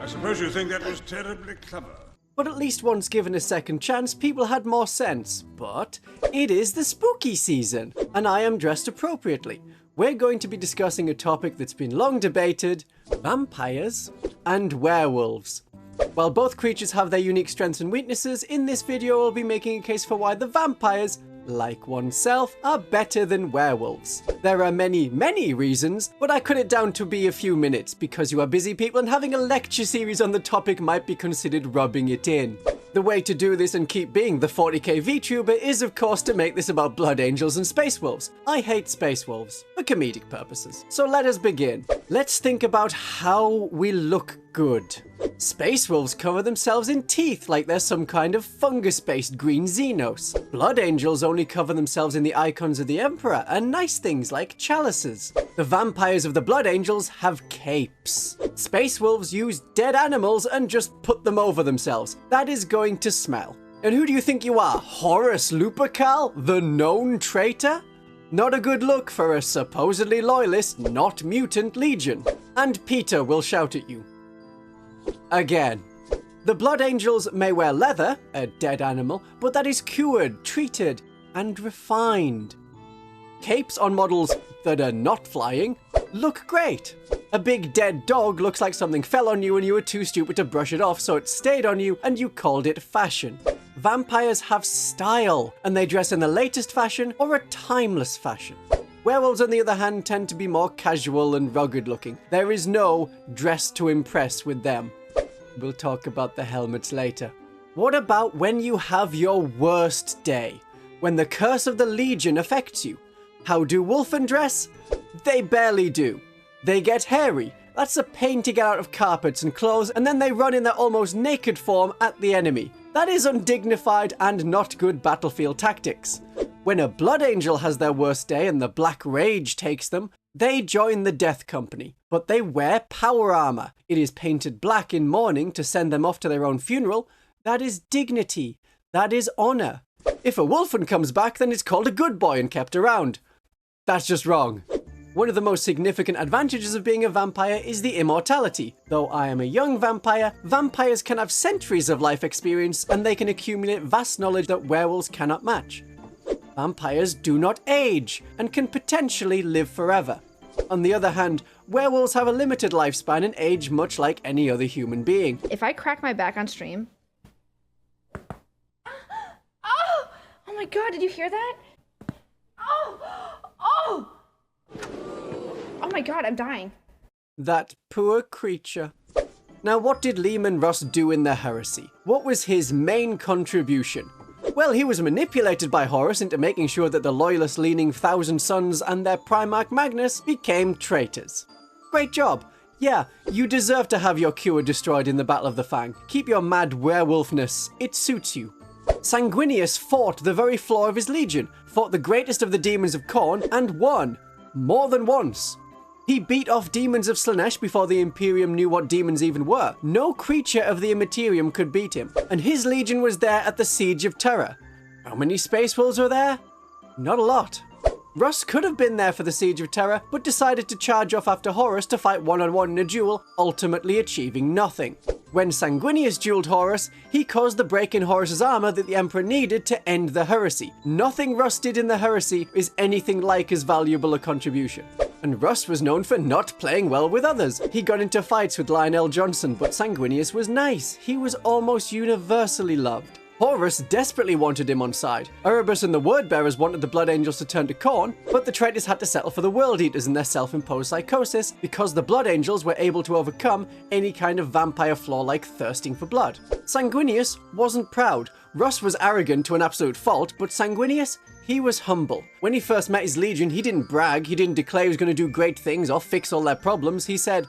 suppose you think that was terribly clever. But at least once given a second chance, people had more sense. But it is the spooky season, and I am dressed appropriately. We're going to be discussing a topic that's been long debated: vampires and werewolves. While both creatures have their unique strengths and weaknesses, in this video I'll be making a case for why the vampires, like oneself, are better than werewolves. There are many reasons, but I cut it down to be a few minutes because you are busy people and having a lecture series on the topic might be considered rubbing it in. The way to do this and keep being the 40k Vtuber is of course to make this about blood angels and space wolves. I hate space wolves, for comedic purposes. So let us begin. Let's think about how we look good. Space wolves cover themselves in teeth like they're some kind of fungus-based green Xenos. Blood angels only cover themselves in the icons of the Emperor and nice things like chalices. The vampires of the blood angels have capes. Space wolves use dead animals and just put them over themselves. That is going to smell. And who do you think you are? Horus Lupercal, the known traitor? Not a good look for a supposedly loyalist, not mutant legion. And Peter will shout at you. Again. The blood angels may wear leather, a dead animal, but that is cured, treated, and refined. Capes on models that are not flying look great. A big dead dog looks like something fell on you and you were too stupid to brush it off, so it stayed on you and you called it fashion. Vampires have style, and they dress in the latest fashion or a timeless fashion. Werewolves, on the other hand, tend to be more casual and rugged looking. There is no dress to impress with them. We'll talk about the helmets later. What about when you have your worst day? When the curse of the Legion affects you? How do Wulfen dress? They barely do. They get hairy. That's a pain to get out of carpets and clothes, and then they run in their almost naked form at the enemy. That is undignified and not good battlefield tactics. When a blood angel has their worst day and the black rage takes them, they join the death company, but they wear power armor. It is painted black in mourning to send them off to their own funeral. That is dignity. That is honor. If a Wulfen comes back, then it's called a good boy and kept around. That's just wrong. One of the most significant advantages of being a vampire is the immortality. Though I am a young vampire, vampires can have centuries of life experience and they can accumulate vast knowledge that werewolves cannot match. Vampires do not age and can potentially live forever. On the other hand, werewolves have a limited lifespan and age much like any other human being. If I crack my back on stream... Oh! Oh my god, did you hear that? Oh! Oh! Oh my god, I'm dying. That poor creature. Now, what did Leman Russ do in the heresy? What was his main contribution? Well, he was manipulated by Horus into making sure that the loyalist-leaning Thousand Sons and their Primarch Magnus became traitors. Great job. Yeah, you deserve to have your cure destroyed in the Battle of the Fang. Keep your mad werewolfness. It suits you. Sanguinius fought the very floor of his legion, fought the greatest of the demons of Khorne, and won. More than once. He beat off demons of Slaanesh before the Imperium knew what demons even were. No creature of the Immaterium could beat him, and his legion was there at the Siege of Terra. How many space wolves were there? Not a lot. Russ could have been there for the Siege of Terra, but decided to charge off after Horus to fight one-on-one in a duel, ultimately achieving nothing. When Sanguinius dueled Horus, he caused the break in Horus's armor that the Emperor needed to end the heresy. Nothing Russ did in the heresy is anything like as valuable a contribution. And Russ was known for not playing well with others. He got into fights with Lionel Johnson, but Sanguinius was nice. He was almost universally loved. Horus desperately wanted him on side. Erebus and the Wordbearers wanted the Blood Angels to turn to Khorne, but the traitors had to settle for the World Eaters and their self-imposed psychosis because the Blood Angels were able to overcome any kind of vampire flaw like thirsting for blood. Sanguinius wasn't proud. Russ was arrogant to an absolute fault, but Sanguinius, he was humble. When he first met his legion, he didn't brag, he didn't declare he was going to do great things or fix all their problems. He said,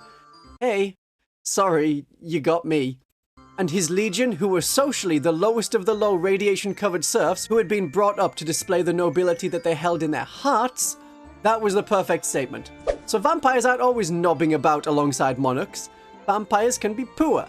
"Hey, sorry, you got me." And his legion, who were socially the lowest of the low radiation-covered serfs who had been brought up to display the nobility that they held in their hearts, that was the perfect statement. So vampires aren't always nobbing about alongside monarchs. Vampires can be poor.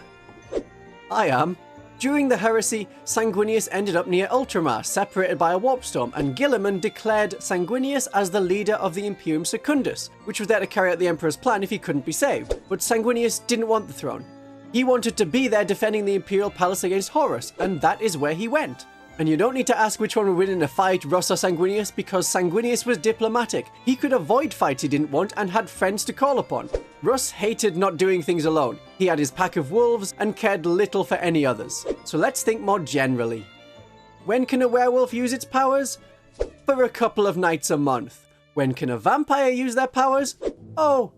I am. During the heresy, Sanguinius ended up near Ultramar, separated by a warp storm, and Guilliman declared Sanguinius as the leader of the Imperium Secundus, which was there to carry out the Emperor's plan if he couldn't be saved. But Sanguinius didn't want the throne. He wanted to be there defending the Imperial Palace against Horus, and that is where he went. And you don't need to ask which one would win in a fight, Russ or Sanguinius, because Sanguinius was diplomatic. He could avoid fights he didn't want and had friends to call upon. Russ hated not doing things alone. He had his pack of wolves and cared little for any others. So let's think more generally. When can a werewolf use its powers? For a couple of nights a month. When can a vampire use their powers? Oh,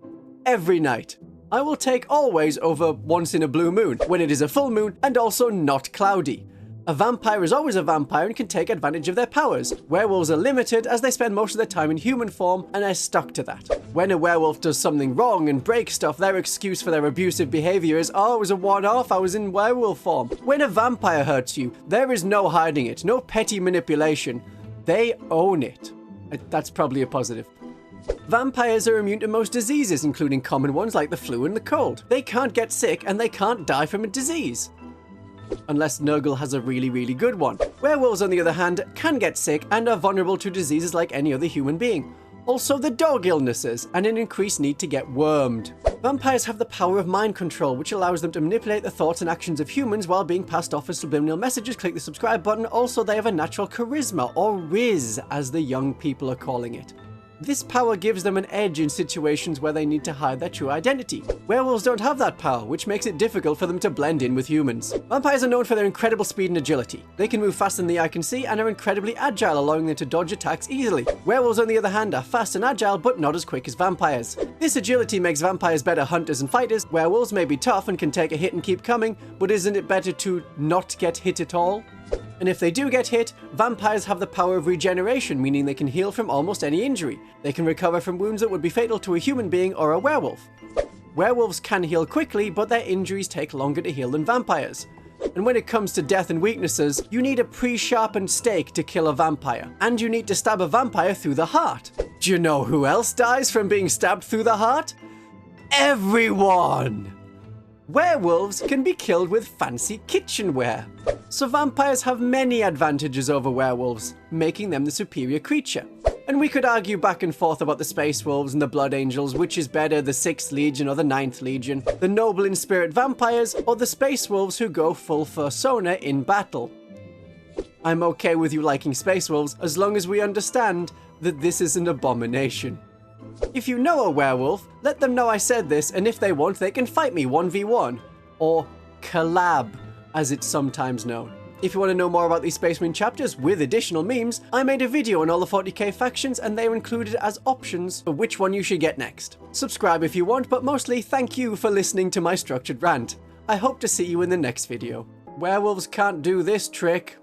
every night. I will take always over once in a blue moon, when it is a full moon and also not cloudy. A vampire is always a vampire and can take advantage of their powers. Werewolves are limited as they spend most of their time in human form and are stuck to that. When a werewolf does something wrong and breaks stuff, their excuse for their abusive behavior is, oh, it was a one-off, I was in werewolf form. When a vampire hurts you, there is no hiding it, no petty manipulation. They own it. That's probably a positive. Vampires are immune to most diseases, including common ones like the flu and the cold. They can't get sick and they can't die from a disease. Unless Nurgle has a really good one. Werewolves, on the other hand, can get sick and are vulnerable to diseases like any other human being. Also the dog illnesses and an increased need to get wormed. Vampires have the power of mind control, which allows them to manipulate the thoughts and actions of humans while being passed off as subliminal messages. Click the subscribe button. Also, they have a natural charisma, or riz as the young people are calling it. This power gives them an edge in situations where they need to hide their true identity. Werewolves don't have that power, which makes it difficult for them to blend in with humans. Vampires are known for their incredible speed and agility. They can move faster than the eye can see and are incredibly agile, allowing them to dodge attacks easily. Werewolves, on the other hand, are fast and agile, but not as quick as vampires. This agility makes vampires better hunters and fighters. Werewolves may be tough and can take a hit and keep coming, but isn't it better to not get hit at all? And if they do get hit, vampires have the power of regeneration, meaning they can heal from almost any injury. They can recover from wounds that would be fatal to a human being or a werewolf. Werewolves can heal quickly, but their injuries take longer to heal than vampires. And when it comes to death and weaknesses, you need a pre-sharpened stake to kill a vampire. And you need to stab a vampire through the heart. Do you know who else dies from being stabbed through the heart? Everyone! Werewolves can be killed with fancy kitchenware. So vampires have many advantages over werewolves, making them the superior creature. And we could argue back and forth about the Space Wolves and the Blood Angels, which is better, the 6th Legion or the 9th Legion, the noble in spirit vampires, or the Space Wolves who go full fursona in battle. I'm okay with you liking Space Wolves as long as we understand that this is an abomination. If you know a werewolf, let them know I said this, and if they want, they can fight me 1v1, or collab, as it's sometimes known. If you want to know more about these Space Marine chapters with additional memes, I made a video on all the 40k factions and they are included as options for which one you should get next. Subscribe if you want, but mostly thank you for listening to my structured rant. I hope to see you in the next video. Werewolves can't do this trick.